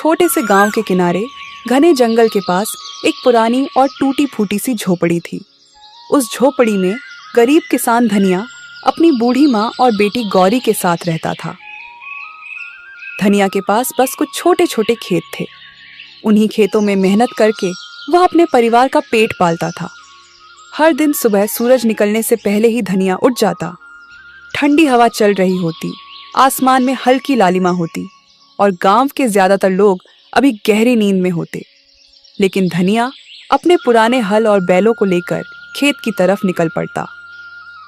छोटे से गांव के किनारे घने जंगल के पास एक पुरानी और टूटी फूटी सी झोपड़ी थी। उस झोपड़ी में गरीब किसान धनिया अपनी बूढ़ी माँ और बेटी गौरी के साथ रहता था। धनिया के पास बस कुछ छोटे छोटे खेत थे। उन्हीं खेतों में मेहनत करके वह अपने परिवार का पेट पालता था। हर दिन सुबह सूरज निकलने से पहले ही धनिया उठ जाता। ठंडी हवा चल रही होती, आसमान में हल्की लालिमा होती और गांव के ज्यादातर लोग अभी गहरी नींद में होते। लेकिन धनिया अपने पुराने हल और बैलों को लेकर खेत की तरफ निकल पड़ता।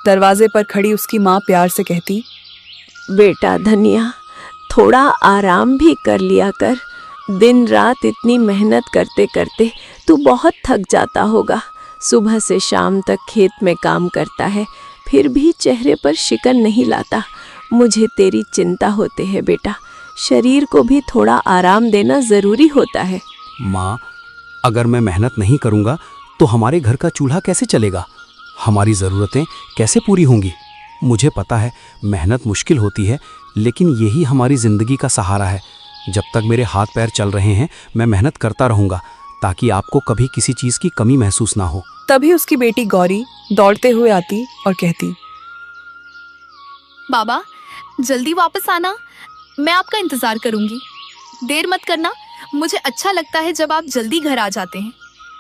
दरवाजे पर खड़ी उसकी माँ प्यार से कहती, बेटा धनिया, थोड़ा आराम भी कर लिया कर। दिन रात इतनी मेहनत करते करते तू बहुत थक जाता होगा। सुबह से शाम तक खेत में काम करता है, फिर भी चेहरे पर शिकन नहीं लाता। मुझे तेरी चिंता होती है बेटा। शरीर को भी थोड़ा आराम देना जरूरी होता है। माँ, अगर मैं मेहनत नहीं करूँगा तो हमारे घर का चूल्हा कैसे चलेगा? हमारी ज़रूरतें कैसे पूरी होंगी? मुझे पता है मेहनत मुश्किल होती है, लेकिन यही हमारी ज़िंदगी का सहारा है। जब तक मेरे हाथ पैर चल रहे हैं मैं मेहनत करता रहूँगा, ताकि आपको कभी किसी चीज़ की कमी महसूस ना हो। तभी उसकी बेटी गौरी दौड़ते हुए आती और कहती, बाबा, जल्दी वापस आना, मैं आपका इंतजार करूंगी। देर मत करना, मुझे अच्छा लगता है जब आप जल्दी घर आ जाते हैं।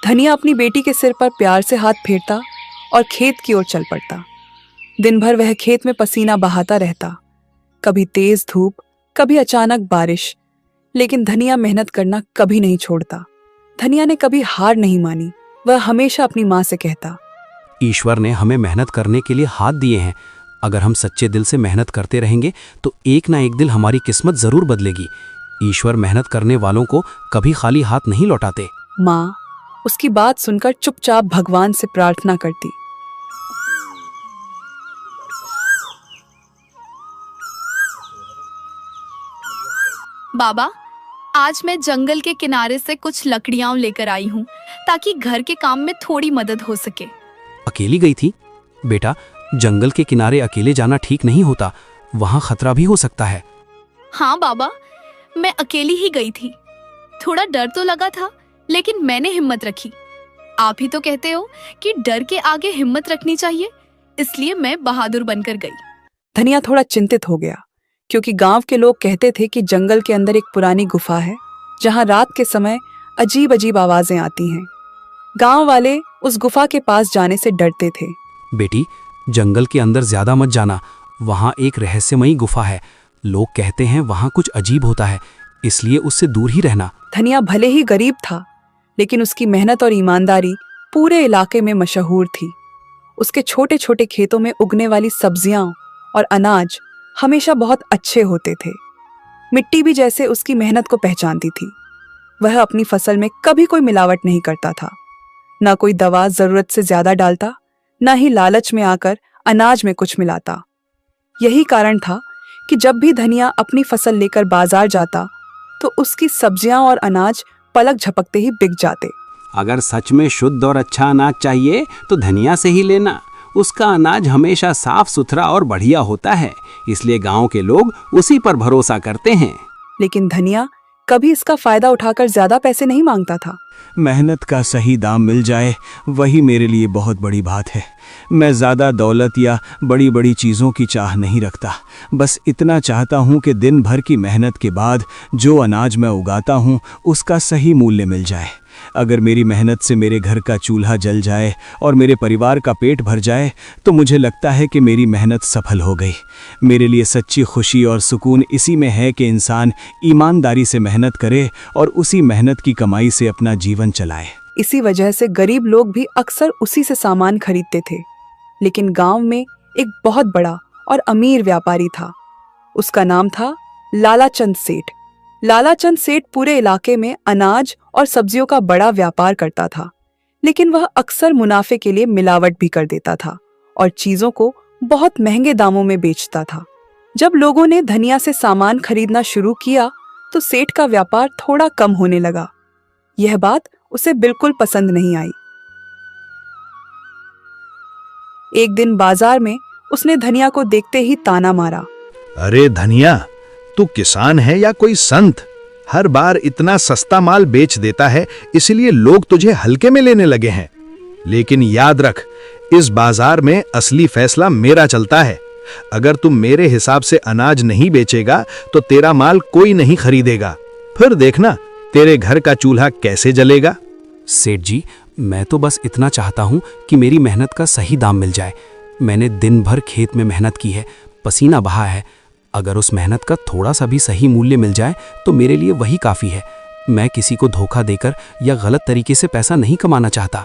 धनिया अपनी बेटी के सिर पर प्यार से हाथ फेरता और खेत की ओर चल पड़ता। दिन भर वह खेत में पसीना बहाता रहता, कभी तेज धूप, कभी अचानक बारिश। लेकिन धनिया मेहनत करना कभी नहीं छोड़ता। धनिया ने कभी हार नहीं मानी। वह हमेशा अपनी माँ से कहता, ईश्वर ने हमें मेहनत करने के लिए हाथ दिए हैं। अगर हम सच्चे दिल से मेहनत करते रहेंगे तो एक ना एक दिन हमारी किस्मत जरूर बदलेगी। ईश्वर मेहनत करने वालों को कभी खाली हाथ नहीं लौटाते। माँ उसकी बात सुनकर चुपचाप भगवान से प्रार्थना करती। बाबा, आज मैं जंगल के किनारे से कुछ लकड़ियां लेकर आई हूँ, ताकि घर के काम में थोड़ी मदद हो सके। अकेली गई थी? बेटा, जंगल के किनारे अकेले जाना ठीक नहीं होता, वहाँ खतरा भी हो सकता है। हाँ बाबा, मैं अकेली ही गई थी। थोड़ा डर तो लगा था, लेकिन मैंने हिम्मत रखी। आप ही तो कहते हो कि डर के आगे हिम्मत रखनी चाहिए, इसलिए मैं बहादुर बनकर गई। धनिया थोड़ा चिंतित हो गया, क्योंकि गांव के लोग कहते थे कि जंगल के अंदर एक पुरानी गुफा है, जहां रात के समय अजीब अजीब आवाजें आती हैं। गांव वाले उस गुफा के पास जाने से डरते थे। बेटी, जंगल के अंदर ज्यादा मत जाना, वहाँ एक रहस्यमयी गुफा है। लोग कहते हैं वहाँ कुछ अजीब होता है, इसलिए उससे दूर ही रहना। धनिया भले ही गरीब था, लेकिन उसकी मेहनत और ईमानदारी पूरे इलाके में मशहूर थी। उसके छोटे छोटे खेतों में उगने वाली सब्जियां और अनाज हमेशा बहुत अच्छे होते थे। मिट्टी भी जैसे उसकी मेहनत को पहचानती थी। वह अपनी फसल में कभी कोई मिलावट नहीं करता था, न कोई दवा जरूरत से ज्यादा डालता, न ही लालच में आकर अनाज में कुछ मिलाता। यही कारण था कि जब भी धनिया अपनी फसल लेकर बाजार जाता तो उसकी सब्जियां और अनाज पलक झपकते ही बिक जाते। अगर सच में शुद्ध और अच्छा अनाज चाहिए तो धनिया से ही लेना। उसका अनाज हमेशा साफ सुथरा और बढ़िया होता है, इसलिए गांव के लोग उसी पर भरोसा करते हैं। लेकिन धनिया कभी इसका फायदा उठाकर ज्यादा पैसे नहीं मांगता था। मेहनत का सही दाम मिल जाए, वही मेरे लिए बहुत बड़ी बात है। मैं ज़्यादा दौलत या बड़ी बड़ी चीज़ों की चाह नहीं रखता। बस इतना चाहता हूँ कि दिन भर की मेहनत के बाद जो अनाज मैं उगाता हूँ उसका सही मूल्य मिल जाए। अगर मेरी मेहनत से मेरे घर का चूल्हा जल जाए और मेरे परिवार का पेट भर जाए तो मुझे लगता है कि मेरी मेहनत सफल हो गई। मेरे लिए सच्ची खुशी और सुकून इसी में है कि इंसान ईमानदारी से मेहनत करे और उसी मेहनत की कमाई से अपना जीवन चलाए। इसी वजह से गरीब लोग भी अक्सर उसी से सामान खरीदते थे। लेकिन गांव में एक बहुत बड़ा और अमीर व्यापारी था। उसका नाम था लालाचंद सेठ। लालाचंद सेठ पूरे इलाके में अनाज और सब्जियों का बड़ा व्यापार करता था, लेकिन वह अक्सर मुनाफे के लिए मिलावट भी कर देता था और चीजों को बहुत महंगे दामों में बेचता था। जब लोगों ने धनिया से सामान खरीदना शुरू किया तो सेठ का व्यापार थोड़ा कम होने लगा। यह बात उसे बिल्कुल पसंद नहीं आई। एक दिन बाजार में उसने धनिया को देखते ही ताना मारा। अरे धनिया, तू किसान है या कोई संत? तेरे पास इतना पैसा है, तू मेरे लिए हर बार इतना सस्ता माल बेच देता है, इसलिए लोग तुझे हल्के में लेने लगे हैं। लेकिन याद रख, इस बाजार में असली फैसला मेरा चलता है। अगर तुम मेरे हिसाब से अनाज नहीं बेचेगा तो तेरा माल कोई नहीं खरीदेगा। फिर देखना तेरे घर का चूल्हा कैसे जलेगा। सेठ जी, मैं तो बस इतना चाहता हूँ कि मेरी मेहनत का सही दाम मिल जाए। मैंने दिन भर खेत में मेहनत की है, पसीना बहा है। अगर उस मेहनत का थोड़ा सा भी सही मूल्य मिल जाए तो मेरे लिए वही काफ़ी है। मैं किसी को धोखा देकर या गलत तरीके से पैसा नहीं कमाना चाहता।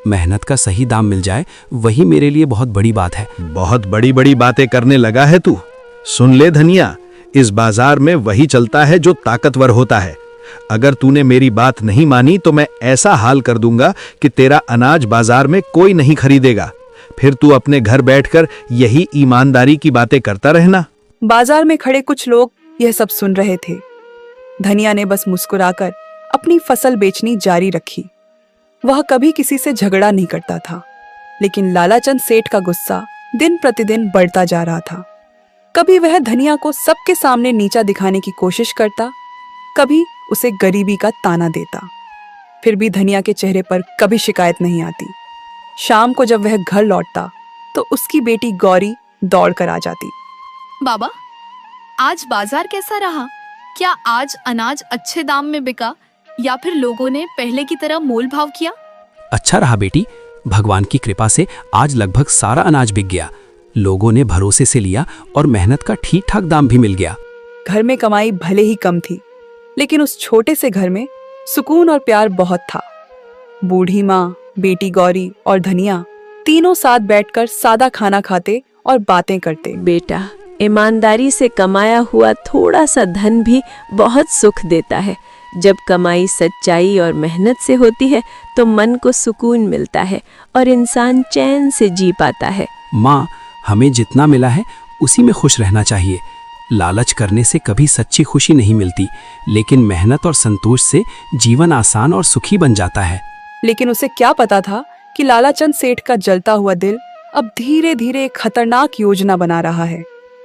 मेहनत का सही दाम मिल जाए वही मेरे लिए बहुत बड़ी बात है। बहुत बड़ी बड़ी बातें करने लगा है तू। सुन ले धनिया, इस बाजार में वही चलता है जो ताकतवर होता है। अगर तूने मेरी बात नहीं मानी तो मैं ऐसा हाल कर दूंगा कि तेरा अनाज बाजार में कोई नहीं खरीदेगा। फिर तू अपने घर बैठकर यही ईमानदारी की बातें करता रहना। बाजार में खड़े कुछ लोग यह सब सुन रहे थे। धनिया ने बस मुस्कुराकर अपनी फसल बेचनी जारी रखी। वह कभी किसी से झगड़ा नहीं करता था, लेकिन लालाचंद सेठ का गुस्सा दिन प्रतिदिन बढ़ता जा रहा था। कभी वह धनिया को सबके सामने नीचा दिखाने की कोशिश करता, कभी उसे गरीबी का ताना देता। फिर भी धनिया के चेहरे पर कभी शिकायत नहीं आती। शाम को जब वह घर लौटता तो उसकी बेटी गौरी दौड़ कर आ जाती। बाबा, आज बाजार कैसा रहा? क्या आज अनाज अच्छे दाम में बिका या फिर लोगों ने पहले की तरह मोल भाव किया? अच्छा रहा बेटी, भगवान की कृपा से आज लगभग सारा अनाज बिक गया। लोगों ने भरोसे से लिया और मेहनत का ठीक ठाक दाम भी मिल गया। घर में कमाई भले ही कम थी, लेकिन उस छोटे से घर में सुकून और प्यार बहुत था। बूढ़ी माँ, बेटी गौरी और धनिया तीनों साथ बैठकर सादा खाना खाते और बातें करते। बेटा, ईमानदारी से कमाया हुआ थोड़ा सा धन भी बहुत सुख देता है। जब कमाई सच्चाई और मेहनत से होती है तो मन को सुकून मिलता है और इंसान चैन से जी पाता है। माँ, हमें जितना मिला है उसी में खुश रहना चाहिए। लालच करने से कभी सच्ची खुशी नहीं मिलती, लेकिन मेहनत और संतोष से जीवन आसान और सुखी बन जाता है। लेकिन उसे क्या पता था कि लालाचंद सेठ का जलता हुआ दिल अब धीरे धीरे एक खतरनाक योजना बना रहा है।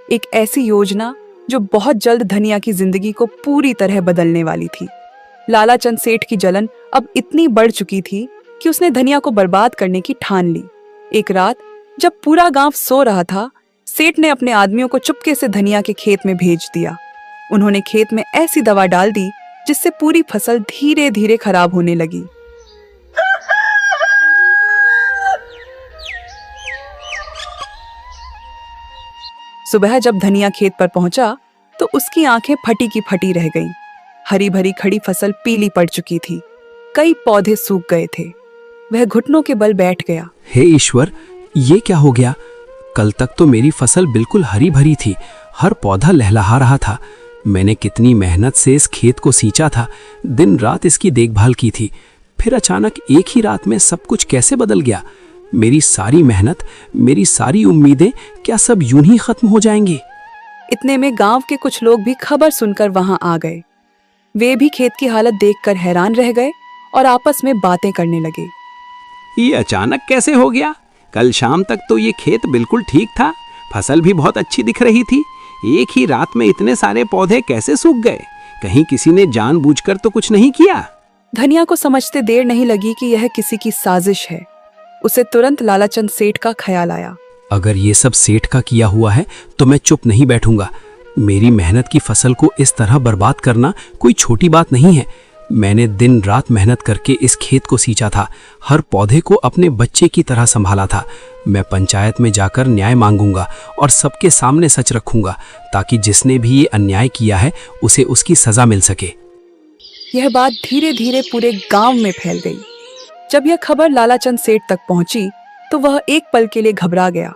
एक ऐसी योजना जो बहुत जल्द धनिया की जिंदगी को पूरी तरह बदलने वाली थी। लालाचंद सेठ की जलन अब इतनी बढ़ चुकी थी कि उसने धनिया को बर्बाद करने की ठान ली। एक रात जब पूरा गांव सो रहा था, सेठ ने अपने आदमियों को चुपके से धनिया के खेत में भेज दिया। उन्होंने खेत में ऐसी दवा डाल दी जिससे पूरी फसल धीरे धीरे खराब होने लगी। सुबह जब धनिया खेत पर पहुंचा तो उसकी आंखें फटी की फटी रह गईं। हरी भरी खड़ी फसल पीली पड़ चुकी थी। कई पौधे सूख गए थे। वह घुटनों के बल बैठ गया। हे ईश्वर, ये क्या हो गया? कल तक तो मेरी फसल बिल्कुल हरी भरी थी, हर पौधा लहलहा रहा था। मैंने कितनी मेहनत से इस खेत को सींचा था, दिन रात इसकी देखभाल की थी। फिर अचानक एक ही रात में सब कुछ कैसे बदल गया? मेरी सारी मेहनत, मेरी सारी उम्मीदें क्या सब यूं ही खत्म हो जाएंगी? इतने में गांव के कुछ लोग भी खबर सुनकर वहां आ गए। वे भी खेत की हालत देखकर हैरान रह गए और आपस में बातें करने लगे। ये अचानक कैसे हो गया? कल शाम तक तो ये खेत बिल्कुल ठीक था, फसल भी बहुत अच्छी दिख रही थी। एक ही रात में इतने सारे पौधे कैसे सूख गए? कहीं किसी ने जानबूझकर तो कुछ नहीं किया? धनिया को समझते देर नहीं लगी कि यह किसी की साजिश है। उसे तुरंत लालाचंद सेठ का ख्याल आया। अगर ये सब सेठ का किया हुआ है तो मैं चुप नहीं बैठूंगा। मेरी मेहनत की फसल को इस तरह बर्बाद करना कोई छोटी बात नहीं है। मैंने दिन रात मेहनत करके इस खेत को सींचा था, हर पौधे को अपने बच्चे की तरह संभाला था। मैं पंचायत में जाकर न्याय मांगूंगा और सबके सामने सच रखूंगा, ताकि जिसने भी ये अन्याय किया है उसे उसकी सजा मिल सके। यह बात धीरे धीरे पूरे गांव में फैल गई। जब यह खबर लालाचंद सेठ तक पहुंची तो वह एक पल के लिए घबरा गया,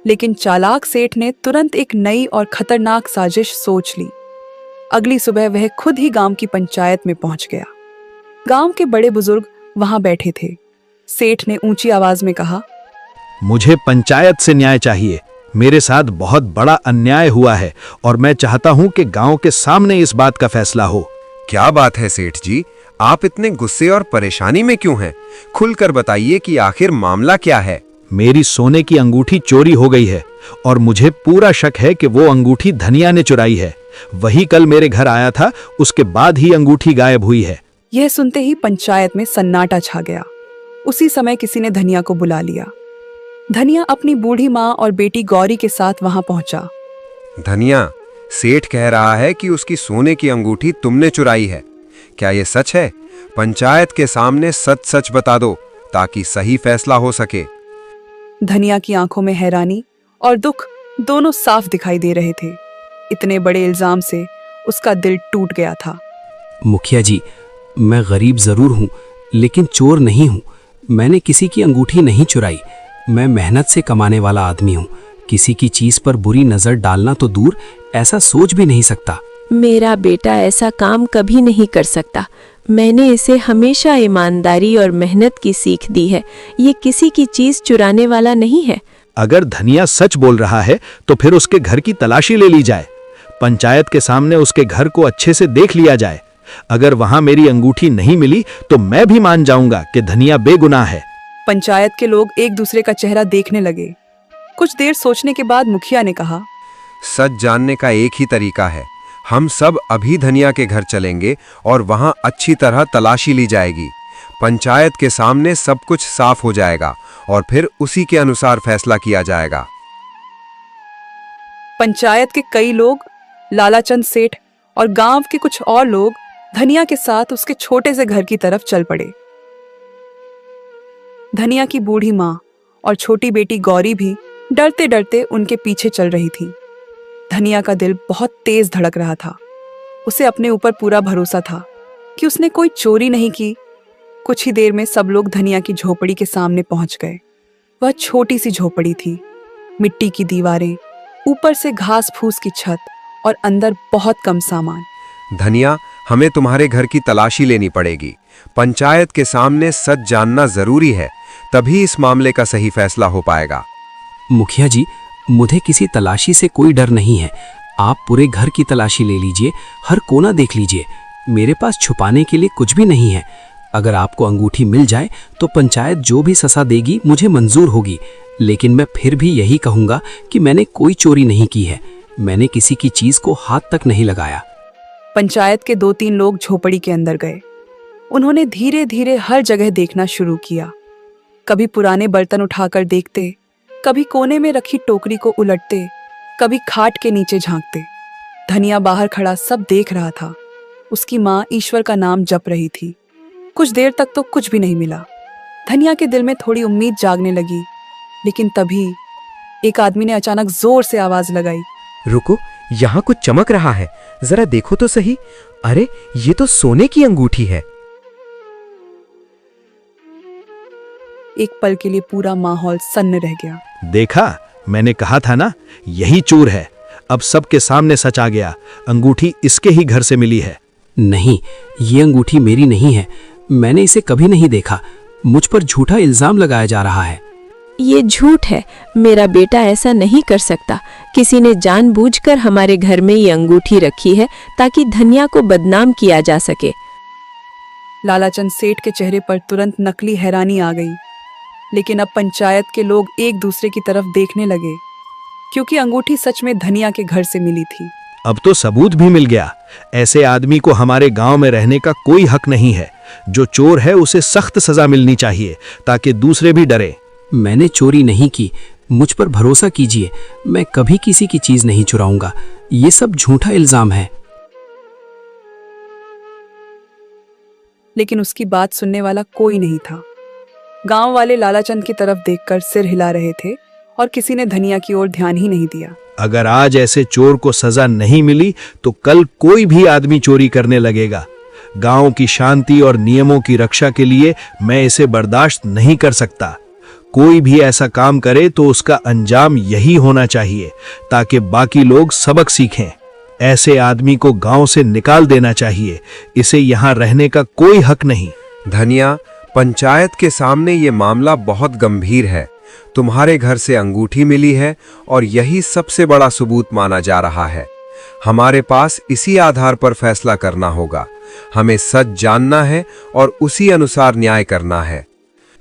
लेकिन चालाक सेठ ने तुरंत एक नई और खतरनाक साजिश सोच ली। अगली सुबह वह खुद ही गांव की पंचायत में पहुंच गया। गांव के बड़े बुजुर्ग वहां बैठे थे। सेठ ने ऊंची आवाज में कहा, मुझे पंचायत से न्याय चाहिए। मेरे साथ बहुत बड़ा अन्याय हुआ है और मैं चाहता हूं कि गांव के सामने इस बात का फैसला हो। क्या बात है सेठ जी, आप इतने गुस्से और परेशानी में क्यों हैं? खुलकर बताइए कि आखिर मामला क्या है। मेरी सोने की अंगूठी चोरी हो गई है और मुझे पूरा शक है कि वो अंगूठी धनिया ने चुराई है। वही कल मेरे घर आया था, उसके बाद ही अंगूठी गायब हुई है। यह सुनते ही पंचायत में सन्नाटा छा गया। उसी समय किसी ने धनिया को बुला लिया। धनिया अपनी बूढ़ी माँ और बेटी गौरी के साथ वहां पहुंचा। धनिया, सेठ कह रहा है कि उसकी सोने की अंगूठी तुमने चुराई है। क्या ये सच है? पंचायत के सामने सच सच बता दो ताकि सही फैसला हो सके। धनिया की आंखों में हैरानी और दुख दोनों साफ दिखाई दे रहे थे। इतने बड़े इल्जाम से उसका दिल टूट गया था। मुखिया जी, मैं गरीब जरूर हूँ लेकिन चोर नहीं हूँ। मैंने किसी की अंगूठी नहीं चुराई। मैं मेहनत से कमाने वाला आदमी हूँ। किसी की चीज पर बुरी नजर डालना तो दूर, ऐसा सोच भी नहीं सकता। मेरा बेटा ऐसा काम कभी नहीं कर सकता। मैंने इसे हमेशा ईमानदारी और मेहनत की सीख दी है। ये किसी की चीज चुराने वाला नहीं है। अगर धनिया सच बोल रहा है तो फिर उसके घर की तलाशी ले ली जाए। पंचायत के सामने उसके घर को अच्छे से देख लिया जाए। अगर वहां मेरी अंगूठी नहीं मिली तो मैं भी मान जाऊंगा कि धनिया बेगुनाह है। पंचायत के लोग एक दूसरे का चेहरा देखने लगे। कुछ देर सोचने के बाद मुखिया ने कहा, सच जानने का एक ही तरीका है। हम सब अभी धनिया के घर चलेंगे और वहां अच्छी तरह तलाशी ली जाएगी। पंचायत के सामने सब कुछ साफ हो जाएगा और फिर उसी के अनुसार फैसला किया जाएगा। पंचायत के कई लोग, लालाचंद सेठ और गांव के कुछ और लोग धनिया के साथ उसके छोटे से घर की तरफ चल पड़े। धनिया की बूढ़ी माँ और छोटी बेटी गौरी भी डरते डरते उनके पीछे चल रही थी। धनिया का दिल बहुत तेज धड़क रहा था। उसे अपने ऊपर पूरा भरोसा था कि उसने कोई चोरी नहीं की। कुछ ही देर में सब लोग धनिया की झोपड़ी के सामने पहुंच गए। वह छोटी सी झोपड़ी थी, मिट्टी की दीवारें, ऊपर से घास फूस की छत और अंदर बहुत कम सामान। धनिया, हमें तुम्हारे घर की तलाशी लेनी पड़ेगी। पंचायत के सामने सच जानना जरूरी है, तभी इस मामले का सही फैसला हो पाएगा। मुखिया जी, मुझे किसी तलाशी से कोई डर नहीं है। आप पूरे घर की तलाशी ले लीजिए, हर कोना देख लीजिए। मेरे पास छुपाने के लिए कुछ भी नहीं है। अगर आपको अंगूठी मिल जाए तो पंचायत जो भी सजा देगी मुझे मंजूर होगी। लेकिन मैं फिर भी यही कहूँगा कि मैंने कोई चोरी नहीं की है। मैंने किसी की चीज को हाथ तक नहीं लगाया। पंचायत के 2-3 लोग झोपड़ी के अंदर गए। उन्होंने धीरे धीरे हर जगह देखना शुरू किया। कभी पुराने बर्तन उठाकर देखते, कभी कोने में रखी टोकरी को उलटते, कभी खाट के नीचे झांकते। धनिया बाहर खड़ा सब देख रहा था। उसकी माँ ईश्वर का नाम जप रही थी। कुछ देर तक तो कुछ भी नहीं मिला। धनिया के दिल में थोड़ी उम्मीद जागने लगी। लेकिन तभी एक आदमी ने अचानक जोर से आवाज लगाई, रुको, यहाँ कुछ चमक रहा है, जरा देखो तो सही। अरे, ये तो सोने की अंगूठी है। एक पल के लिए पूरा माहौल सन्न रह गया। देखा, मैंने कहा था ना, यही चोर है। अब सबके सामने सच आ गया। अंगूठी इसके ही घर से मिली है। नहीं, ये अंगूठी मेरी नहीं है। मैंने इसे कभी नहीं देखा। मुझ पर झूठा इल्जाम लगाया जा रहा है। ये झूठ है। मेरा बेटा ऐसा नहीं कर सकता। किसी ने जानबूझकर हमारे घर में ये अंगूठी रखी है ताकि धनिया को बदनाम किया जा सके। लालाचंद सेठ के चेहरे पर तुरंत नकली हैरानी आ गई। लेकिन अब पंचायत के लोग एक दूसरे की तरफ देखने लगे, क्योंकि अंगूठी सच में धनिया के घर से मिली थी। अब तो सबूत भी मिल गया। ऐसे आदमी को हमारे गांव में रहने का कोई हक नहीं है। जो चोर है उसे सख्त सजा मिलनी चाहिए ताकि दूसरे भी डरे। मैंने चोरी नहीं की। मुझ पर भरोसा कीजिए, मैं कभी किसी की चीज नहीं चुराऊंगा। ये सब झूठा इल्जाम है। लेकिन उसकी बात सुनने वाला कोई नहीं था। गांव वाले लालाचंद की तरफ देखकर सिर हिला रहे थे और किसी ने धनिया की ओर ध्यान ही नहीं दिया। अगर आज ऐसे चोर को सजा नहीं मिली तो कल कोई भी आदमी चोरी करने लगेगा। गांव की शांति और नियमों की रक्षा के लिए मैं इसे बर्दाश्त नहीं कर सकता। कोई भी ऐसा काम करे तो उसका अंजाम यही होना चाहिए ताकि बाकी लोग सबक सीखें। ऐसे आदमी को गांव से निकाल देना चाहिए। इसे यहाँ रहने का कोई हक नहीं। धनिया, पंचायत के सामने ये मामला बहुत गंभीर है। तुम्हारे घर से अंगूठी मिली है और यही सबसे बड़ा सबूत माना जा रहा है। हमारे पास इसी आधार पर फैसला करना होगा। हमें सच जानना है और उसी अनुसार न्याय करना है।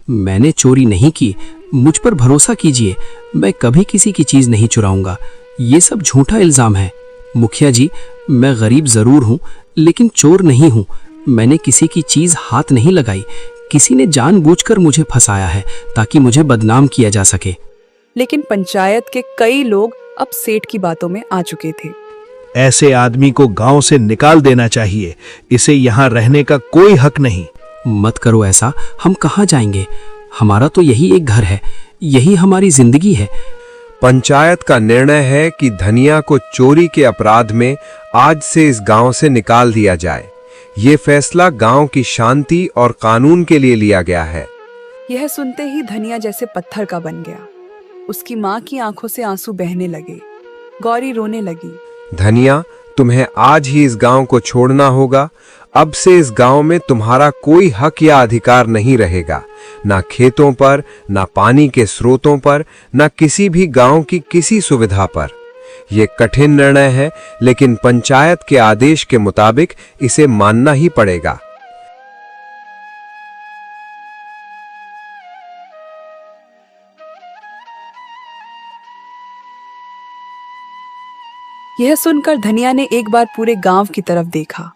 मैंने चोरी नहीं की। मुझ पर भरोसा कीजिए, मैं कभी किसी की चीज नहीं चुराऊंगा। ये सब झूठा इल्जाम है। मुखिया जी, मैं गरीब जरूर हूँ, लेकिन चोर नहीं हूँ। मैंने किसी की चीज हाथ नहीं लगाई। किसी ने जानबूझकर मुझे फंसाया है ताकि मुझे बदनाम किया जा सके। लेकिन पंचायत के कई लोग अब सेठ की बातों में आ चुके थे। ऐसे आदमी को गांव से निकाल देना चाहिए। इसे यहाँ रहने का कोई हक नहीं। मत करो ऐसा, हम कहाँ जाएंगे? हमारा तो यही एक घर है, यही हमारी जिंदगी है। पंचायत का निर्णय है कि धनिया को चोरी के अपराध में आज से इस गांव से निकाल दिया जाए। ये फैसला गांव की शांति और कानून के लिए लिया गया है। यह सुनते ही धनिया जैसे पत्थर का बन गया। उसकी माँ की आंखों से आंसू बहने लगे। गौरी रोने लगी। धनिया, तुम्हें आज ही इस गांव को छोड़ना होगा। अब से इस गांव में तुम्हारा कोई हक या अधिकार नहीं रहेगा, ना खेतों पर, ना पानी के स्रोतों पर, ना किसी भी गांव की किसी सुविधा पर। यह कठिन निर्णय है, लेकिन पंचायत के आदेश के मुताबिक इसे मानना ही पड़ेगा। यह सुनकर धनिया ने एक बार पूरे गांव की तरफ देखा।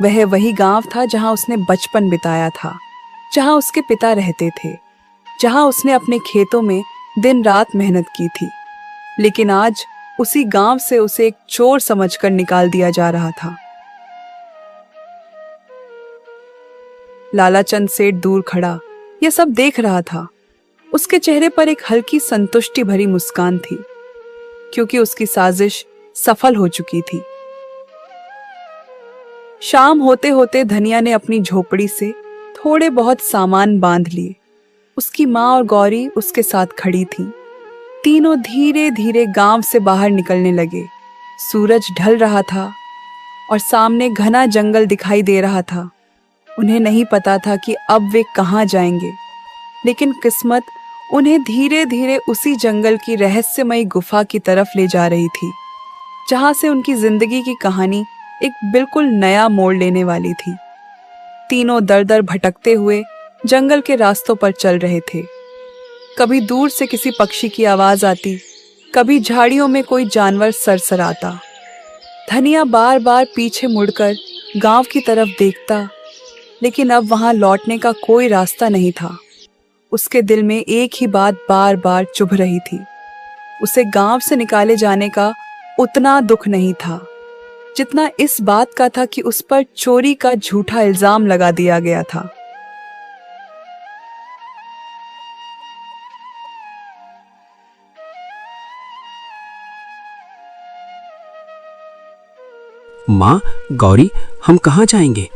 वह वही गांव था जहां उसने बचपन बिताया था, जहां उसके पिता रहते थे, जहां उसने अपने खेतों में दिन रात मेहनत की थी। लेकिन आज उसी गांव से उसे एक चोर समझकर निकाल दिया जा रहा था। लालाचंद सेठ दूर खड़ा यह सब देख रहा था। उसके चेहरे पर एक हल्की संतुष्टि भरी मुस्कान थी, क्योंकि उसकी साजिश सफल हो चुकी थी। शाम होते होते धनिया ने अपनी झोपड़ी से थोड़े बहुत सामान बांध लिए। उसकी माँ और गौरी उसके साथ खड़ी थीं। तीनों धीरे धीरे गांव से बाहर निकलने लगे। सूरज ढल रहा था और सामने घना जंगल दिखाई दे रहा था। उन्हें नहीं पता था कि अब वे कहाँ जाएंगे, लेकिन किस्मत उन्हें धीरे धीरे उसी जंगल की रहस्यमयी गुफा की तरफ ले जा रही थी, जहां से उनकी जिंदगी की कहानी एक बिल्कुल नया मोड़ लेने वाली थी। तीनों दर दर भटकते हुए जंगल के रास्तों पर चल रहे थे। कभी दूर से किसी पक्षी की आवाज आती, कभी झाड़ियों में कोई जानवर सरसराता। धनिया बार बार पीछे मुड़कर गांव की तरफ देखता, लेकिन अब वहां लौटने का कोई रास्ता नहीं था। उसके दिल में एक ही बात बार बार चुभ रही थी। उसे गांव से निकाले जाने का उतना दुख नहीं था जितना इस बात का था कि उस पर चोरी का झूठा इल्जाम लगा दिया गया था। माँ, गौरी, हम कहाँ जाएंगे?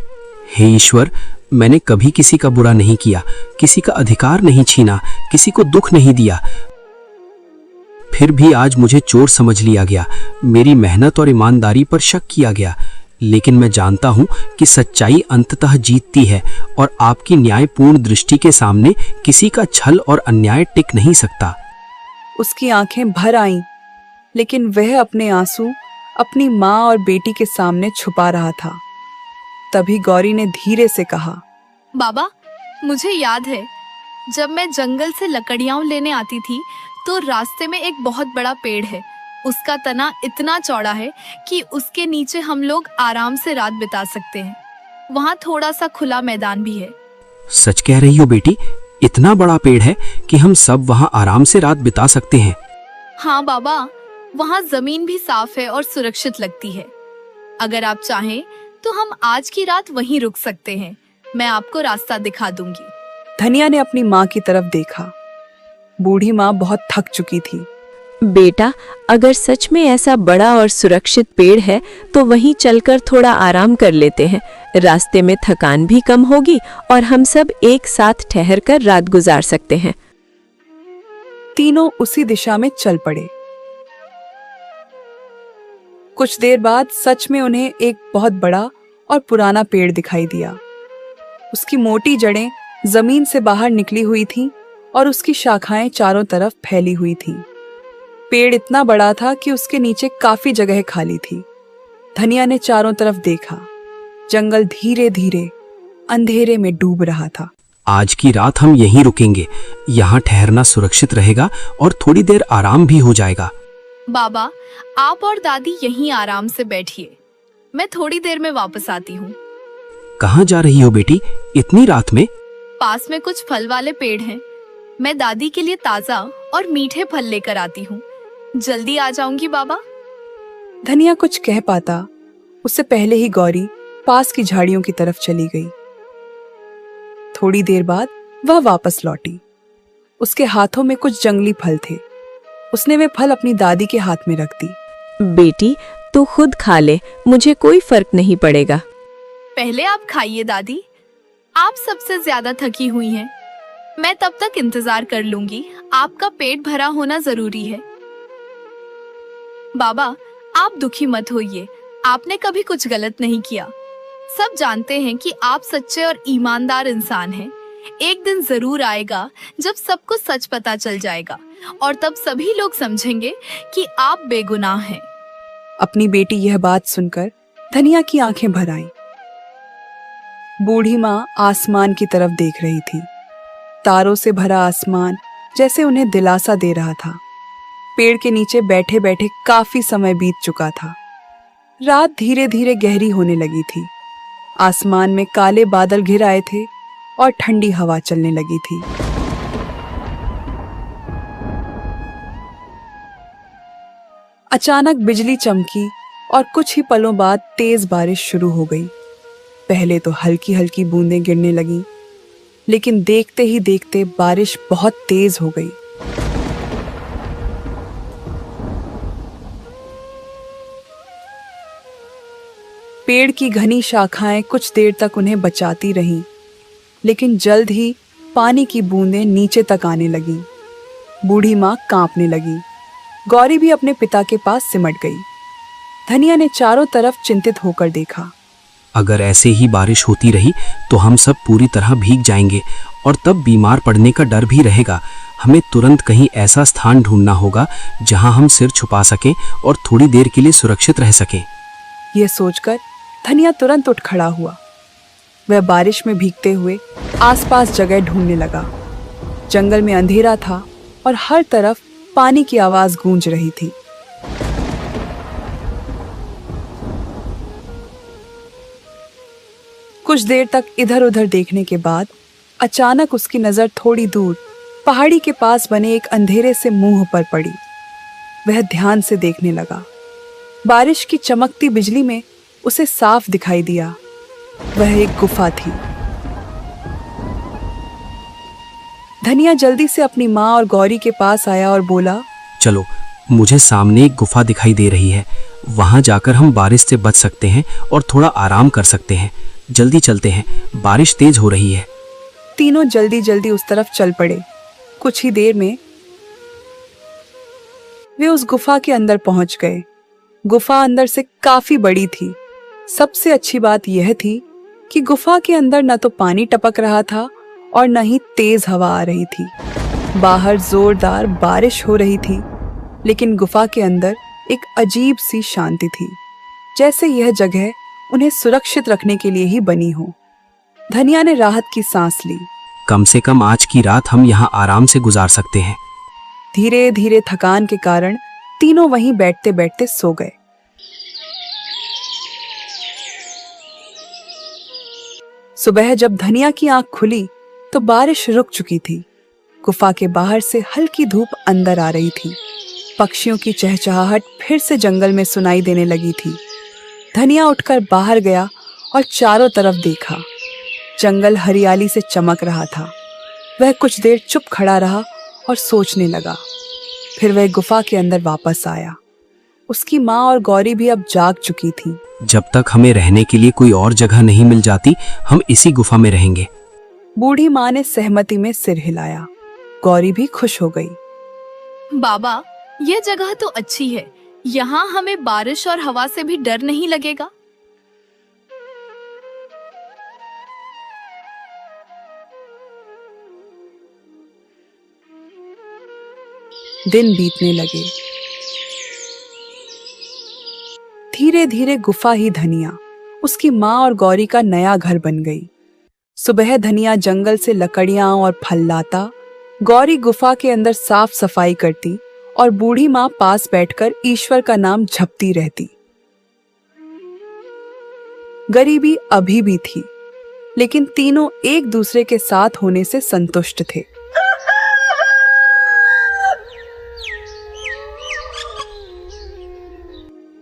हे ईश्वर, मैंने कभी किसी का बुरा नहीं किया, किसी का अधिकार नहीं छीना, किसी को दुख नहीं दिया। फिर भी आज मुझे चोर समझ लिया गया, मेरी मेहनत और ईमानदारी पर शक किया गया। लेकिन मैं जानता हूँ कि सच्चाई अंततः जीतती है और आपकी न्यायपूर्ण दृष्टि के सामने किसी का छल और अन्याय टिक नहीं सकता। उसकी आंखें भर आईं, लेकिन वह अपने आंसू अपनी माँ और बेटी के सामने छुपा रहा था। तभी गौरी ने धीरे से कहा, बाबा, मुझे याद है जब मैं जंगल से लकड़ियां लेने आती थी तो रास्ते में एक बहुत बड़ा पेड़ है। उसका तना इतना चौड़ा है कि उसके नीचे हम लोग आराम से रात बिता सकते हैं। वहाँ थोड़ा सा खुला मैदान भी है। सच कह रही हो बेटी? इतना बड़ा पेड़ है कि हम सब वहाँ आराम से रात बिता सकते हैं? हाँ बाबा, वहाँ जमीन भी साफ है और सुरक्षित लगती है। अगर आप चाहें तो हम आज की रात वहीं रुक सकते हैं। मैं आपको रास्ता दिखा दूंगी। धनिया ने अपनी माँ की तरफ देखा। बूढ़ी माँ बहुत थक चुकी थी। बेटा, अगर सच में ऐसा बड़ा और सुरक्षित पेड़ है तो वहीं चलकर थोड़ा आराम कर लेते हैं। रास्ते में थकान भी कम होगी और हम सब एक साथ ठहरकर रात गुजार सकते हैं। तीनों उसी दिशा में चल पड़े। कुछ देर बाद सच में उन्हें एक बहुत बड़ा और पुराना पेड़ दिखाई दिया। उसकी मोटी जड़ें जमीन से बाहर निकली हुई थीं और उसकी शाखाएं चारों तरफ फैली हुई थीं। पेड़ इतना बड़ा था कि उसके नीचे काफी जगह खाली थी। धनिया ने चारों तरफ देखा। जंगल धीरे धीरे अंधेरे में डूब रहा था। आज की रात हम यहीं रुकेंगे। यहाँ ठहरना सुरक्षित रहेगा और थोड़ी देर आराम भी हो जाएगा। बाबा, आप और दादी यहीं आराम से बैठिए, मैं थोड़ी देर में वापस आती हूँ। कहाँ जा रही हो बेटी इतनी रात में? पास में कुछ फल वाले पेड़ हैं, मैं दादी के लिए ताजा और मीठे फल लेकर आती हूँ। जल्दी आ जाऊंगी बाबा। धनिया कुछ कह पाता उससे पहले ही गौरी पास की झाड़ियों की तरफ चली गई। थोड़ी देर बाद वह वापस लौटी। उसके हाथों में कुछ जंगली फल थे। उसने वे फल अपनी दादी के हाथ में रख दी। बेटी, तू खुद खा ले, मुझे कोई फर्क नहीं पड़ेगा। पहले आप खाइए दादी, आप सबसे ज्यादा थकी हुई हैं। मैं तब तक इंतजार कर लूंगी, आपका पेट भरा होना जरूरी है। बाबा, आप दुखी मत होइए, आपने कभी कुछ गलत नहीं किया। सब जानते हैं कि आप सच्चे और ईमानदार इंसान हैं। एक दिन जरूर आएगा जब सबको सच पता चल जाएगा और तब सभी लोग समझेंगे कि आप बेगुनाह हैं। अपनी बेटी यह बात सुनकर धनिया की आंखें भर आईं। बूढ़ी माँ आसमान की तरफ देख रही थी। तारों से भरा आसमान जैसे उन्हें दिलासा दे रहा था। पेड़ के नीचे बैठे बैठे काफी समय बीत चुका था। रात धीरे धीरे गहरी होने लगी थी। आसमान में काले बादल घिर आए थे और ठंडी हवा चलने लगी थी। अचानक बिजली चमकी और कुछ ही पलों बाद तेज बारिश शुरू हो गई। पहले तो हल्की हल्की बूंदें गिरने लगीं, लेकिन देखते ही देखते बारिश बहुत तेज हो गई। पेड़ की घनी शाखाएं कुछ देर तक उन्हें बचाती रहीं, लेकिन जल्द ही पानी की बूंदें नीचे तक आने लगीं। बूढ़ी माँ कांपने लगी। गौरी भी अपने पिता के पास सिमट गई। धनिया ने चारों तरफ चिंतित होकर देखा। अगर ऐसे ही बारिश होती रही तो हम सब पूरी तरह भीग जाएंगे और तब बीमार पड़ने का डर भी रहेगा। हमें तुरंत कहीं ऐसा स्थान ढूंढना होगा जहां हम सिर छुपा सकें और थोड़ी देर के लिए सुरक्षित रह सकें। यह सोचकर धनिया तुरंत उठ खड़ा हुआ। वह बारिश में भीगते हुए आसपास जगह ढूंढने लगा। जंगल में अंधेरा था और हर तरफ पानी की आवाज गूंज रही थी। कुछ देर तक इधर उधर देखने के बाद अचानक उसकी नजर थोड़ी दूर पहाड़ी के पास बने एक अंधेरे से मुंह पर पड़ी। वह ध्यान से देखने लगा। बारिश की चमकती बिजली में उसे साफ दिखाई दिया। वह एक गुफा थी। धनिया जल्दी से अपनी माँ और गौरी के पास आया और बोला, चलो, मुझे सामने एक गुफा दिखाई दे रही है। वहां जाकर हम बारिश से बच सकते हैं और थोड़ा आराम कर सकते हैं। जल्दी चलते हैं, बारिश तेज हो रही है। तीनों जल्दी जल्दी उस तरफ चल पड़े। कुछ ही देर में वे उस गुफा के अंदर पहुंच गए। गुफा अंदर से काफी बड़ी थी। सबसे अच्छी बात यह थी कि गुफा के अंदर न तो पानी टपक रहा था और न ही तेज हवा आ रही थी। बाहर जोरदार बारिश हो रही थी, लेकिन गुफा के अंदर एक अजीब सी शांति थी, जैसे यह जगह उन्हें सुरक्षित रखने के लिए ही बनी हो। धनिया ने राहत की सांस ली। कम से कम आज की रात हम यहाँ आराम से गुजार सकते हैं। धीरे धीरे थकान के कारण तीनों वहीं बैठते बैठते सो गए। सुबह जब धनिया की आंख खुली तो बारिश रुक चुकी थी। गुफा के बाहर से हल्की धूप अंदर आ रही थी। पक्षियों की चहचहाहट फिर से जंगल में सुनाई देने लगी थी। धनिया उठकर बाहर गया और चारों तरफ देखा। जंगल हरियाली से चमक रहा था। वह कुछ देर चुप खड़ा रहा और सोचने लगा। फिर वह गुफा के अंदर वापस आया। उसकी माँ और गौरी भी अब जाग चुकी थीं। जब तक हमें रहने के लिए कोई और जगह नहीं मिल जाती, हम इसी गुफा में रहेंगे। बूढ़ी माँ ने सहमति में सिर हिलाया। गौरी भी खुश हो गई। बाबा, यह जगह तो अच्छी है। यहाँ हमें बारिश और हवा से भी डर नहीं लगेगा। दिन बीतने लगे। धीरे धीरे गुफा ही धनिया, उसकी माँ और गौरी का नया घर बन गई। सुबह धनिया जंगल से लकड़ियां और फल लाता, गौरी गुफा के अंदर साफ सफाई करती और बूढ़ी माँ पास बैठकर ईश्वर का नाम जपती रहती। गरीबी अभी भी थी, लेकिन तीनों एक दूसरे के साथ होने से संतुष्ट थे।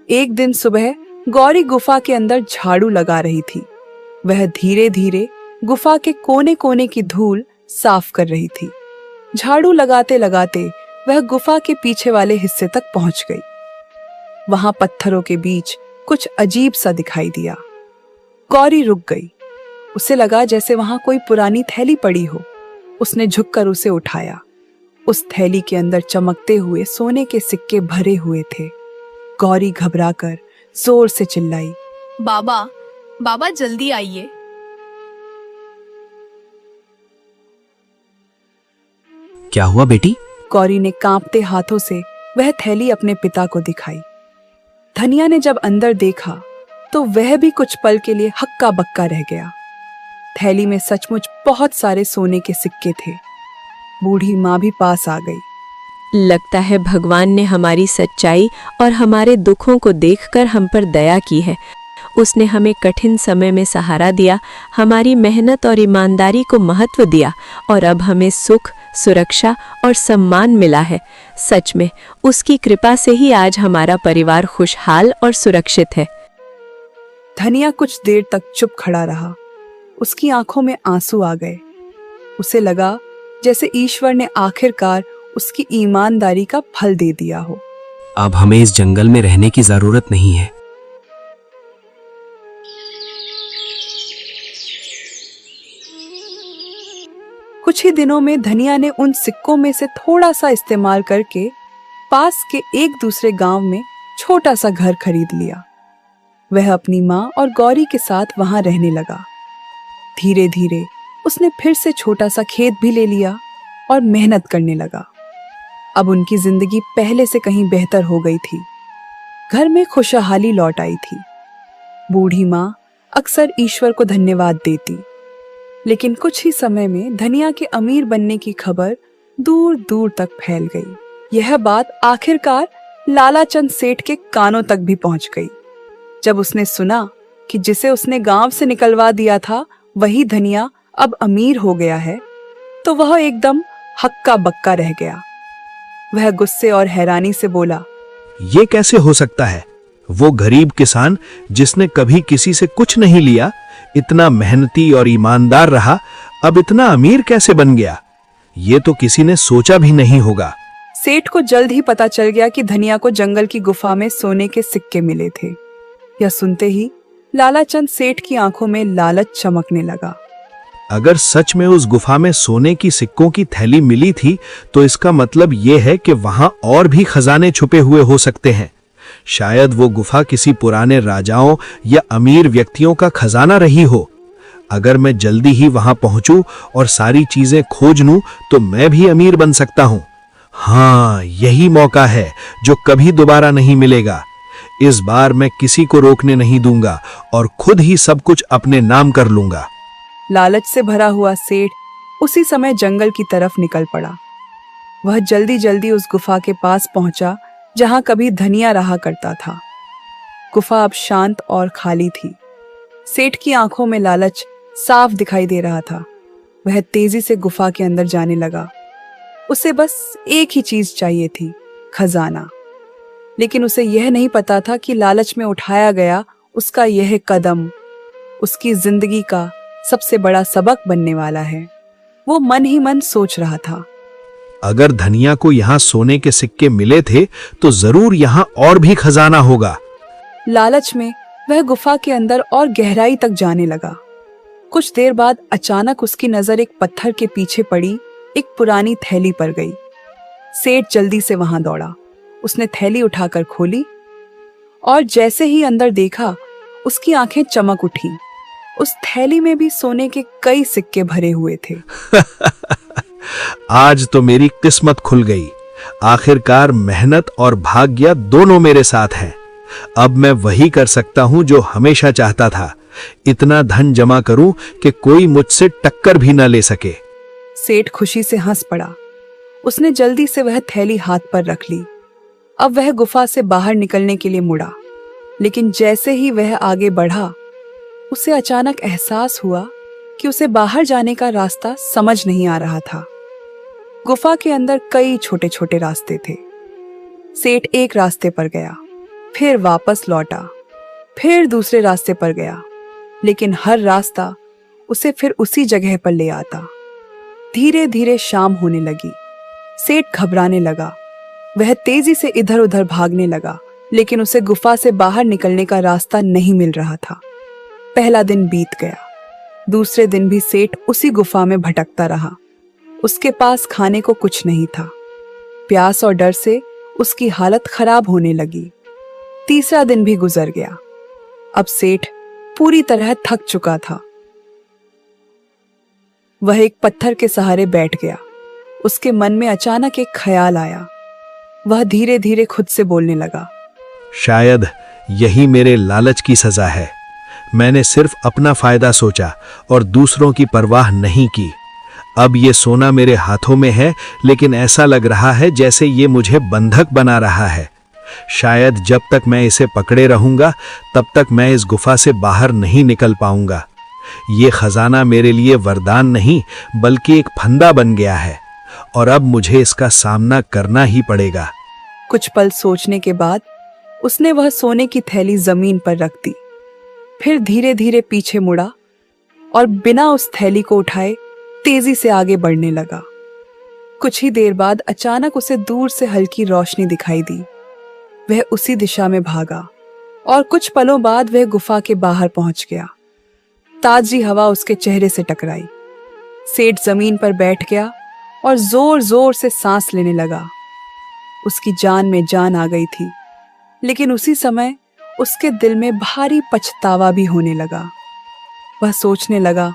एक दिन सुबह गौरी गुफा के अंदर झाड़ू लगा रही थी। वह धीरे धीरे गुफा के कोने कोने की धूल साफ कर रही थी। झाड़ू लगाते लगाते वह गुफा के पीछे वाले हिस्से तक पहुंच गई। वहां पत्थरों के बीच कुछ अजीब सा दिखाई दिया। गौरी रुक गई। उसे लगा जैसे वहां कोई पुरानी थैली पड़ी हो। उसने झुककर उसे उठाया। उस थैली के अंदर चमकते हुए सोने के सिक्के भरे हुए थे। गौरी घबराकर जोर से चिल्लाई, बाबा, बाबा जल्दी आइए। क्या हुआ बेटी? गौरी ने कांपते हाथों से वह थैली अपने पिता को दिखाई। धनिया ने जब अंदर देखा तो वह भी कुछ पल के लिए हक्का बक्का रह गया। थैली में सचमुच बहुत सारे सोने के सिक्के थे। बूढ़ी माँ भी पास आ गई। लगता है भगवान ने हमारी सच्चाई और हमारे दुखों को देखकर हम पर दया की है। उसने हमें कठिन समय में सहारा दिया, हमारी मेहनत और ईमानदारी को महत्व दिया और अब हमें सुख, सुरक्षा और सम्मान मिला है। सच में उसकी कृपा से ही आज हमारा परिवार खुशहाल और सुरक्षित है। धनिया कुछ देर तक चुप खड़ा रहा। उसकी आंखों में आंसू आ गए। उसे लगा जैसे ईश्वर ने आखिरकार उसकी ईमानदारी का फल दे दिया हो। अब हमें इस जंगल में रहने की जरूरत नहीं है। कुछ ही दिनों में धनिया ने उन सिक्कों में से थोड़ा सा इस्तेमाल करके पास के एक दूसरे गांव में छोटा सा घर खरीद लिया। वह अपनी माँ और गौरी के साथ वहां रहने लगा। धीरे धीरे उसने फिर से छोटा सा खेत भी ले लिया और मेहनत करने लगा। अब उनकी जिंदगी पहले से कहीं बेहतर हो गई थी। घर में खुशहाली लौट आई थी। बूढ़ी माँ अक्सर ईश्वर को धन्यवाद देती, लेकिन कुछ ही समय में धनिया के अमीर बनने की खबर दूर दूर तक फैल गई। यह बात आखिरकार लालाचंद सेठ के कानों तक भी पहुंच गई। जब उसने सुना कि जिसे उसने गांव से निकलवा दिया था वही धनिया अब अमीर हो गया है, तो वह एकदम हक्का बक्का रह गया। वह गुस्से और हैरानी से बोला, ये कैसे हो सकता है? वो गरीब किसान जिसने कभी किसी से कुछ नहीं लिया, इतना मेहनती और ईमानदार रहा, अब इतना अमीर कैसे बन गया? ये तो किसी ने सोचा भी नहीं होगा। सेठ को जल्द ही पता चल गया कि धनिया को जंगल की गुफा में सोने के सिक्के मिले थे। यह सुनते ही लालाचंद सेठ की आंखों में लालच चमकने लगा। अगर सच में उस गुफा में सोने की सिक्कों की थैली मिली थी, तो इसका मतलब यह है कि वहां और भी खजाने छुपे हुए हो सकते हैं। शायद वो गुफा किसी पुराने राजाओं या अमीर व्यक्तियों का खजाना रही हो। अगर मैं जल्दी ही वहां पहुंचूं और सारी चीजें खोज लूं, तो मैं भी अमीर बन सकता हूं। हाँ, यही मौका है जो कभी दोबारा नहीं मिलेगा। इस बार मैं किसी को रोकने नहीं दूंगा और खुद ही सब कुछ अपने नाम कर लूंगा। लालच से भरा हुआ सेठ उसी समय जंगल की तरफ निकल पड़ा। वह जल्दी जल्दी उस गुफा के पास पहुंचा जहां कभी धनिया रहा करता था। गुफा अब शांत और खाली थी। सेठ की आंखों में लालच साफ दिखाई दे रहा था। वह तेजी से गुफा के अंदर जाने लगा। उसे बस एक ही चीज चाहिए थी, खजाना। लेकिन उसे यह नहीं पता था कि लालच में उठाया गया उसका यह कदम उसकी जिंदगी का सबसे बड़ा सबक बनने वाला है। वो मन ही मन सोच रहा था, अगर धनिया को यहाँ सोने के सिक्के मिले थे, तो जरूर यहाँ और भी खजाना होगा। लालच में वह गुफा के अंदर और गहराई तक जाने लगा। कुछ देर बाद अचानक उसकी नजर एक पत्थर के पीछे पड़ी एक पुरानी थैली पर गई। सेठ जल्दी से वहां दौड़ा। उसने थैली उठाकर खोली और जैसे ही अंदर देखा, उसकी आंखें चमक उठी। उस थैली में भी सोने के कई सिक्के भरे हुए थे। आज तो मेरी किस्मत खुल गई। आखिरकार मेहनत और भाग्य दोनों मेरे साथ हैं। अब मैं वही कर सकता हूं जो हमेशा चाहता था, इतना धन जमा करूं कि कोई मुझसे टक्कर भी न ले सके। सेठ खुशी से हंस पड़ा। उसने जल्दी से वह थैली हाथ पर रख ली। अब वह गुफा से बाहर निकलने के लिए मुड़ा, लेकिन जैसे ही वह आगे बढ़ा, उसे अचानक एहसास हुआ कि उसे बाहर जाने का रास्ता समझ नहीं आ रहा था। गुफा के अंदर कई छोटे छोटे रास्ते थे। सेठ एक रास्ते पर गया, फिर वापस लौटा, फिर दूसरे रास्ते पर गया, लेकिन हर रास्ता उसे फिर उसी जगह पर ले आता। धीरे धीरे शाम होने लगी। सेठ घबराने लगा। वह तेजी से इधर उधर भागने लगा, लेकिन उसे गुफा से बाहर निकलने का रास्ता नहीं मिल रहा था। पहला दिन बीत गया। दूसरे दिन भी सेठ उसी गुफा में भटकता रहा। उसके पास खाने को कुछ नहीं था। प्यास और डर से उसकी हालत खराब होने लगी। तीसरा दिन भी गुजर गया। अब सेठ पूरी तरह थक चुका था। वह एक पत्थर के सहारे बैठ गया। उसके मन में अचानक एक ख्याल आया। वह धीरे धीरे खुद से बोलने लगा, शायद यही मेरे लालच की सजा है। मैंने सिर्फ अपना फायदा सोचा और दूसरों की परवाह नहीं की। अब ये सोना मेरे हाथों में है, लेकिन ऐसा लग रहा है जैसे ये मुझे बंधक बना रहा है। शायद जब तक मैं इसे पकड़े रहूंगा, तब तक मैं इस गुफा से बाहर नहीं निकल पाऊंगा। ये खजाना मेरे लिए वरदान नहीं, बल्कि एक फंदा बन गया है, और अब मुझे इसका सामना करना ही पड़ेगा। कुछ पल सोचने के बाद उसने वह सोने की थैली जमीन पर रख दी। फिर धीरे धीरे पीछे मुड़ा और बिना उस थैली को उठाए तेजी से आगे बढ़ने लगा। कुछ ही देर बाद अचानक उसे दूर से हल्की रोशनी दिखाई दी। वह उसी दिशा में भागा और कुछ पलों बाद वह गुफा के बाहर पहुंच गया। ताजी हवा उसके चेहरे से टकराई। सेठ जमीन पर बैठ गया और जोर जोर से सांस लेने लगा। उसकी जान में जान आ गई थी, लेकिन उसी समय उसके दिल में भारी पछतावा भी होने लगा। वह सोचने लगा,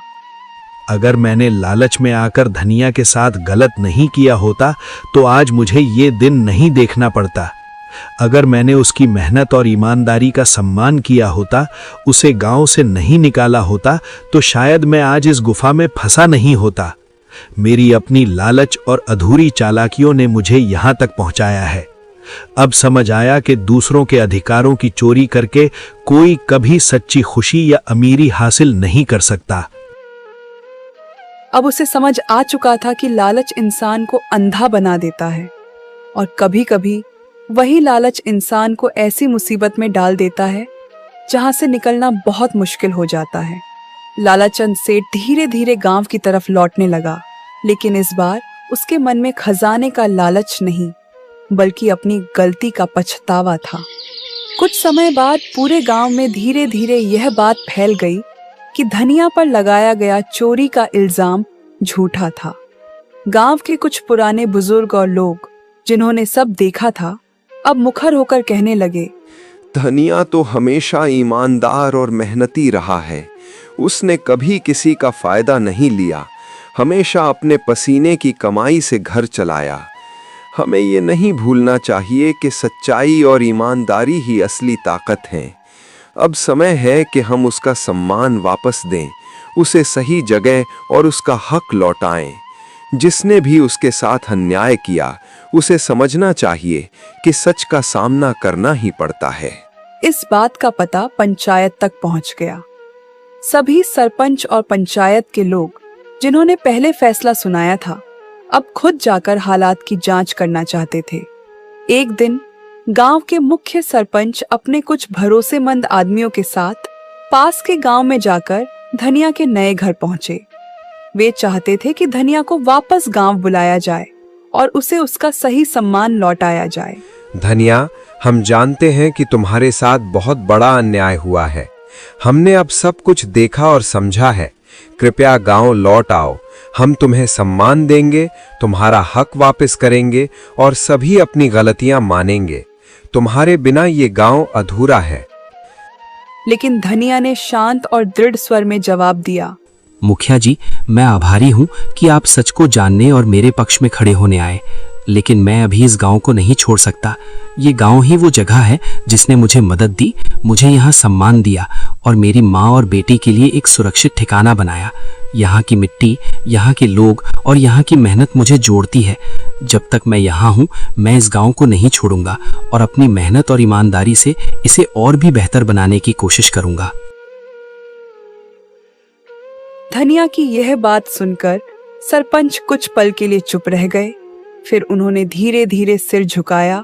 अगर मैंने लालच में आकर धनिया के साथ गलत नहीं किया होता तो आज मुझे ये दिन नहीं देखना पड़ता। अगर मैंने उसकी मेहनत और ईमानदारी का सम्मान किया होता, उसे गांव से नहीं निकाला होता, तो शायद मैं आज इस गुफा में फंसा नहीं होता। मेरी अपनी लालच और अधूरी चालाकियों ने मुझे यहां तक पहुंचाया है। अब समझ आया कि दूसरों के अधिकारों की चोरी करके कोई कभी सच्ची खुशी या अमीरी हासिल नहीं कर सकता। अब उसे समझ आ चुका था कि लालच इंसान को अंधा बना देता है, और कभी कभी वही लालच इंसान को ऐसी मुसीबत में डाल देता है जहां से निकलना बहुत मुश्किल हो जाता है। लालाचंद सेठ धीरे धीरे गांव की तरफ लौटने लगा, लेकिन इस बार उसके मन में खजाने का लालच नहीं, बल्कि अपनी गलती का पछतावा था। कुछ समय बाद पूरे गांव में धीरे धीरे यह बात फैल गई कि धनिया पर लगाया गया चोरी का इल्जाम झूठा था। गांव के कुछ पुराने बुजुर्ग और लोग, जिन्होंने सब देखा था, अब मुखर होकर कहने लगे, धनिया तो हमेशा ईमानदार और मेहनती रहा है। उसने कभी किसी का फायदा नहीं लिया, हमेशा अपने पसीने की कमाई से घर चलाया। हमें ये नहीं भूलना चाहिए कि सच्चाई और ईमानदारी ही असली ताकत है। अब समय है कि हम उसका सम्मान वापस दें, उसे सही जगह और उसका हक लौटाएं। जिसने भी उसके साथ अन्याय किया, उसे समझना चाहिए कि सच का सामना करना ही पड़ता है। इस बात का पता पंचायत तक पहुंच गया। सभी सरपंच और पंचायत के लोग, जिन्होंने पहले फैसला सुनाया था, अब खुद जाकर हालात की जांच करना चाहते थे। एक दिन गांव के मुख्य सरपंच अपने कुछ भरोसेमंद आदमियों के साथ पास के गांव में जाकर धनिया के नए घर पहुंचे। वे चाहते थे कि धनिया को वापस गांव बुलाया जाए और उसे उसका सही सम्मान लौटाया जाए। धनिया, हम जानते हैं कि तुम्हारे साथ बहुत बड़ा अन्याय हुआ है। हमने अब सब कुछ देखा और समझा है। कृपया गांव लौट आओ। हम तुम्हें सम्मान देंगे, तुम्हारा हक वापस करेंगे और सभी अपनी गलतियां मानेंगे। तुम्हारे बिना ये गांव अधूरा है। लेकिन धनिया ने शांत और दृढ़ स्वर में जवाब दिया, मुखिया जी, मैं आभारी हूँ कि आप सच को जानने और मेरे पक्ष में खड़े होने आए। लेकिन मैं अभी इस गांव को नहीं छोड़ सकता। ये गांव ही वो जगह है जिसने मुझे मदद दी, मुझे यहाँ सम्मान दिया और मेरी माँ और बेटी के लिए एक सुरक्षित ठिकाना बनाया। यहाँ की मिट्टी, यहाँ के लोग और यहाँ की मेहनत मुझे जोड़ती है। जब तक मैं यहाँ हूँ, मैं इस गांव को नहीं छोड़ूंगा और अपनी मेहनत और ईमानदारी से इसे और भी बेहतर बनाने की कोशिश करूंगा। धनिया की यह बात सुनकर सरपंच कुछ पल के लिए चुप रह गए। फिर उन्होंने धीरे धीरे सिर झुकाया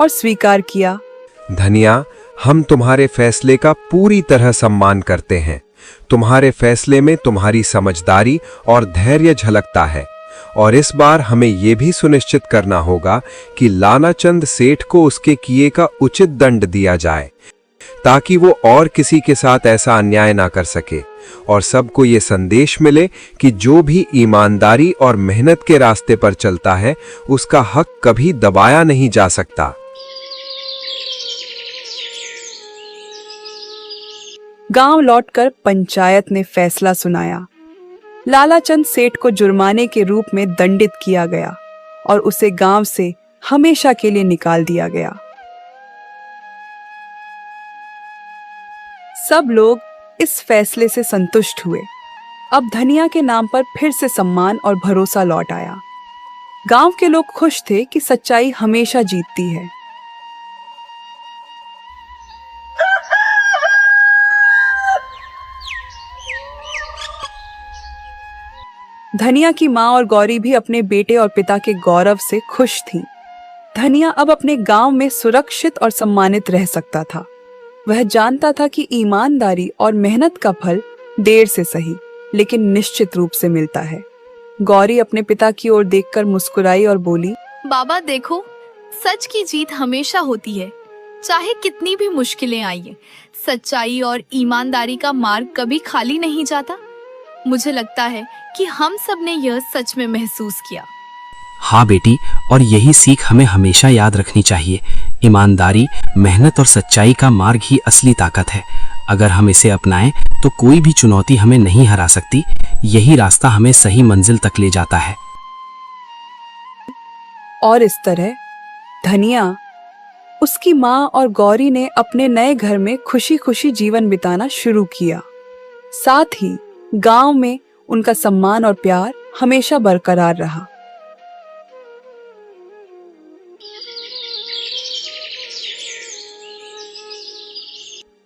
और स्वीकार किया। धनिया, हम तुम्हारे फैसले का पूरी तरह सम्मान करते हैं। तुम्हारे फैसले में तुम्हारी समझदारी और धैर्य झलकता है और इस बार हमें यह भी सुनिश्चित करना होगा कि लानाचंद सेठ को उसके किए का उचित दंड दिया जाए, ताकि वो और किसी के साथ ऐसा अन्याय ना कर सके और सबको ये संदेश मिले कि जो भी ईमानदारी और मेहनत के रास्ते पर चलता है उसका हक कभी दबाया नहीं जा सकता। गांव लौटकर पंचायत ने फैसला सुनाया। लालाचंद सेठ को जुर्माने के रूप में दंडित किया गया और उसे गांव से हमेशा के लिए निकाल दिया गया। सब लोग इस फैसले से संतुष्ट हुए। अब धनिया के नाम पर फिर से सम्मान और भरोसा लौट आया। गांव के लोग खुश थे कि सच्चाई हमेशा जीतती है। धनिया की माँ और गौरी भी अपने बेटे और पिता के गौरव से खुश थीं। धनिया अब अपने गांव में सुरक्षित और सम्मानित रह सकता था। वह जानता था कि ईमानदारी और मेहनत का फल देर से सही लेकिन निश्चित रूप से मिलता है। गौरी अपने पिता की ओर देखकर मुस्कुराई और बोली, बाबा देखो, सच की जीत हमेशा होती है, चाहे कितनी भी मुश्किलें आइए। सच्चाई और ईमानदारी का मार्ग कभी खाली नहीं जाता। मुझे लगता है कि हम सब ने यह सच में महसूस किया। हाँ बेटी, और यही सीख हमें हमेशा याद रखनी चाहिए। ईमानदारी, मेहनत और सच्चाई का मार्ग ही असली ताकत है। अगर हम इसे अपनाएं तो कोई भी चुनौती हमें नहीं हरा सकती। यही रास्ता हमें सही मंजिल तक ले जाता है। और इस तरह धनिया, उसकी माँ और गौरी ने अपने नए घर में खुशी खुशी जीवन बिताना शुरू किया। साथ ही गांव में उनका सम्मान और प्यार हमेशा बरकरार रहा।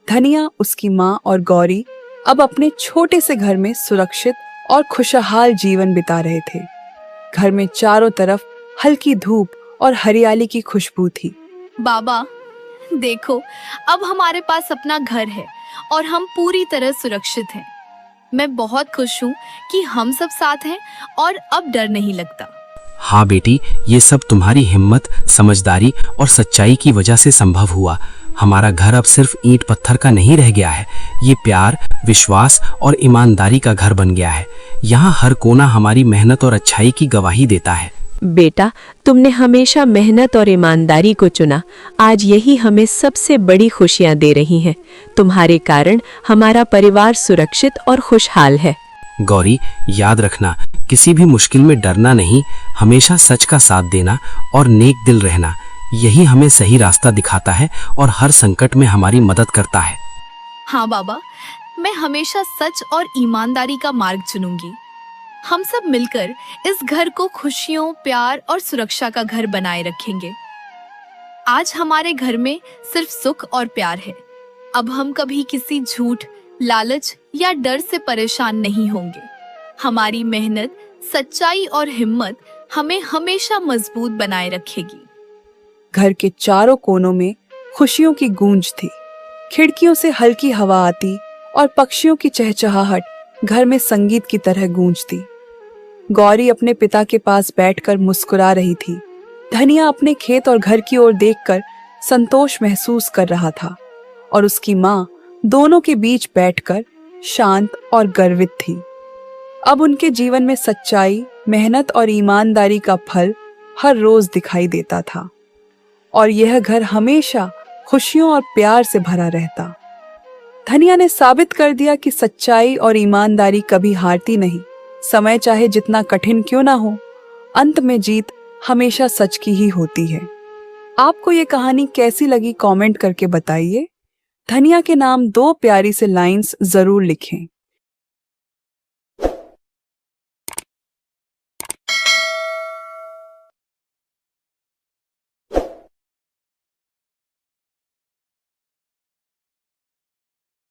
धनिया, उसकी माँ और गौरी अब अपने छोटे से घर में सुरक्षित और खुशहाल जीवन बिता रहे थे। घर में चारों तरफ हल्की धूप और हरियाली की खुशबू थी। बाबा देखो, अब हमारे पास अपना घर है और हम पूरी तरह सुरक्षित हैं। मैं बहुत खुश हूँ कि हम सब साथ हैं और अब डर नहीं लगता। हाँ बेटी, ये सब तुम्हारी हिम्मत, समझदारी और सच्चाई की वजह से संभव हुआ। हमारा घर अब सिर्फ ईंट पत्थर का नहीं रह गया है, ये प्यार, विश्वास और ईमानदारी का घर बन गया है। यहाँ हर कोना हमारी मेहनत और अच्छाई की गवाही देता है। बेटा, तुमने हमेशा मेहनत और ईमानदारी को चुना। आज यही हमें सबसे बड़ी खुशियाँ दे रही हैं। तुम्हारे कारण हमारा परिवार सुरक्षित और खुशहाल है। गौरी, याद रखना, किसी भी मुश्किल में डरना नहीं, हमेशा सच का साथ देना और नेक दिल रहना, यही हमें सही रास्ता दिखाता है और हर संकट में हमारी मदद करता है। हाँ बाबा, मैं हमेशा सच और ईमानदारी का मार्ग चुनूंगी। हम सब मिलकर इस घर को खुशियों, प्यार और सुरक्षा का घर बनाए रखेंगे। आज हमारे घर में सिर्फ सुख और प्यार है। अब हम कभी किसी झूठ, लालच या डर से परेशान नहीं होंगे। हमारी मेहनत, सच्चाई और हिम्मत हमें हमेशा मजबूत बनाए रखेगी। घर के चारों कोनों में खुशियों की गूंज थी। खिड़कियों से हल्की हवा आती और पक्षियों की चहचहाहट घर में संगीत की तरह गूंजती। गौरी अपने पिता के पास बैठकर मुस्कुरा रही थी। धनिया अपने खेत और घर की ओर देखकर संतोष महसूस कर रहा था और उसकी माँ दोनों के बीच बैठकर शांत और गर्वित थी। अब उनके जीवन में सच्चाई, मेहनत और ईमानदारी का फल हर रोज दिखाई देता था और यह घर हमेशा खुशियों और प्यार से भरा रहता। धनिया ने साबित कर दिया कि सच्चाई और ईमानदारी कभी हारती नहीं। समय चाहे जितना कठिन क्यों ना हो, अंत में जीत हमेशा सच की ही होती है। आपको ये कहानी कैसी लगी कमेंट करके बताइए। धनिया के नाम 2 प्यारी से लाइंस जरूर लिखें।